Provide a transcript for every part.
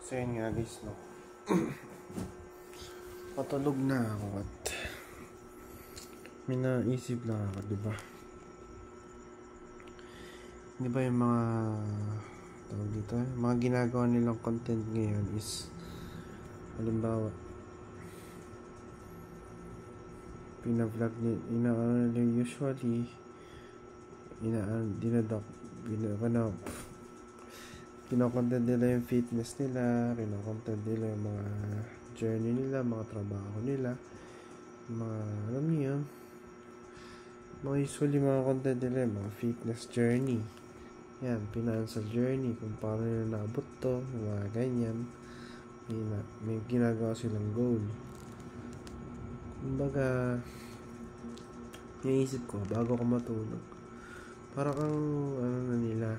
So yun nga guys, no. Patulog na ako at may naisip lang ako, diba? Diba yung mga tawag dito, mga ginagawa nilang content ngayon is halimbawa pina-vlog nila usually kinocontent nila yung fitness nila, kinocontent nila yung mga journey nila, mga trabaho nila, mga alam niyo yun, mga usually mga content nila yung mga fitness journey, yan, financial journey, kung paano nila naabot to, mga ganyan. May ginagawa silang goal. Kumbaga naisip ko bago ko matulog, parang ang ano na nila,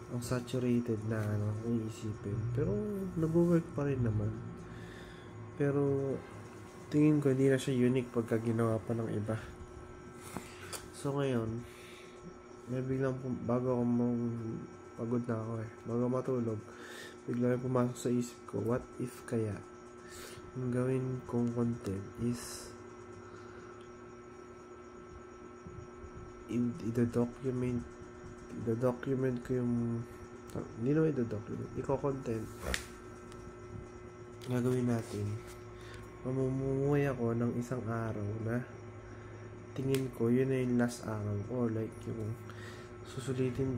ang saturated na kung iisipin, pero nag-work pa rin naman. Pero tingin ko hindi na siya unique pagka ginawa pa ng iba. So ngayon may biglang bago ako pagod na ako bago matulog, biglang pumasok sa isip ko, what if kaya ang gawin kong content is i-document ko yung hindi naman i-document, i-content gagawin natin. Mamumuhay ako ng isang araw na tingin ko yun na yung last araw ko, like yung susulitin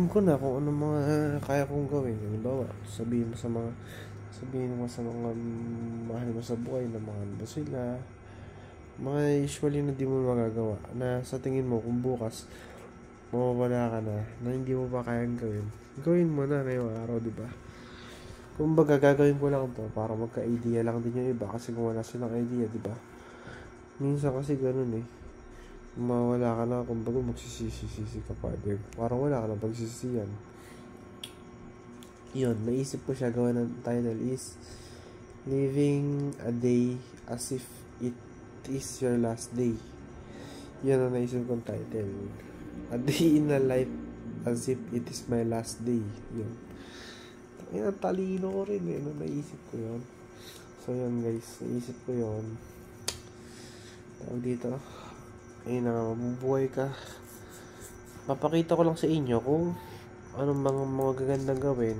ko na kung ano mga kaya kong gawin. Halimbawa, sabihin mo sa mga mahal mo sa buhay na mahal mo sila, mga usually na di mo magagawa, na sa tingin mo kung bukas mawawala ka na hindi mo pa kayang gawin mo na ngayong araw, diba? Kumbaga gagawin ko lang to para magka-idea lang din yung iba, kasi kung wala silang idea, diba? Minsan kasi ganun mawala ka na, kumbaga magsisisi ka pa, parang wala ka na pagsisisiyan. Yun, naisip ko siya, gawa ng title is Living a Day as If It Is Your Last Day. Yan ang naisip kong title, A Day in a Life as If It Is My Last Day. Yun, ang talino ko rin nung naisip ko yun. So yun guys, naisip ko yun, tawag dito, ayun na, mabubuhay ka. Papakita ko lang sa inyo kung anong mga gagandang gawin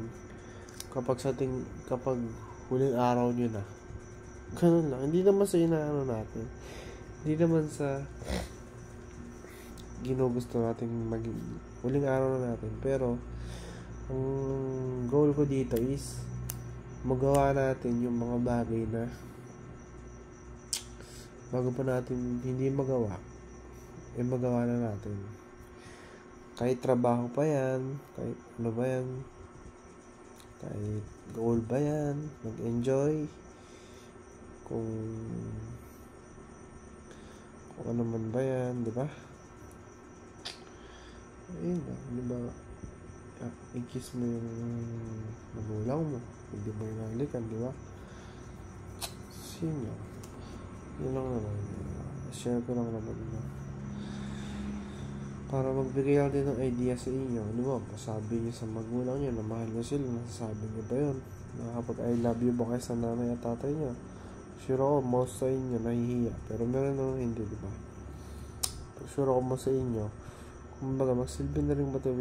kapag huling araw nyo na. Ganun lang. Hindi naman sa inaano natin, hindi naman sa ginugusto natin maging huling araw na natin, pero ang goal ko dito is magawa natin yung mga bagay na bago pa natin hindi magawa, magawa na natin. Kahit trabaho pa yan, kahit ano ba yan, kahit goal ba yan, mag-enjoy. Kung ano man ba yan, diba? Ayun na, diba? I-kiss mo yung magulang mo, hindi mo yung halikan, diba? Sino? Yun lang naman, share ko lang naman para magbigay lang din ng idea sa inyo. Ano ba, masabi nyo sa magulang nyo na mahal nyo sila, nasasabi nyo ba yun? Nakapag I love you ba kayo sa nanay at tatay nyo? Sure ako most sa inyo nahihiya, pero meron naman hindi, diba? Sure ako most sa inyo, kumbaga magsilbi na rin motivation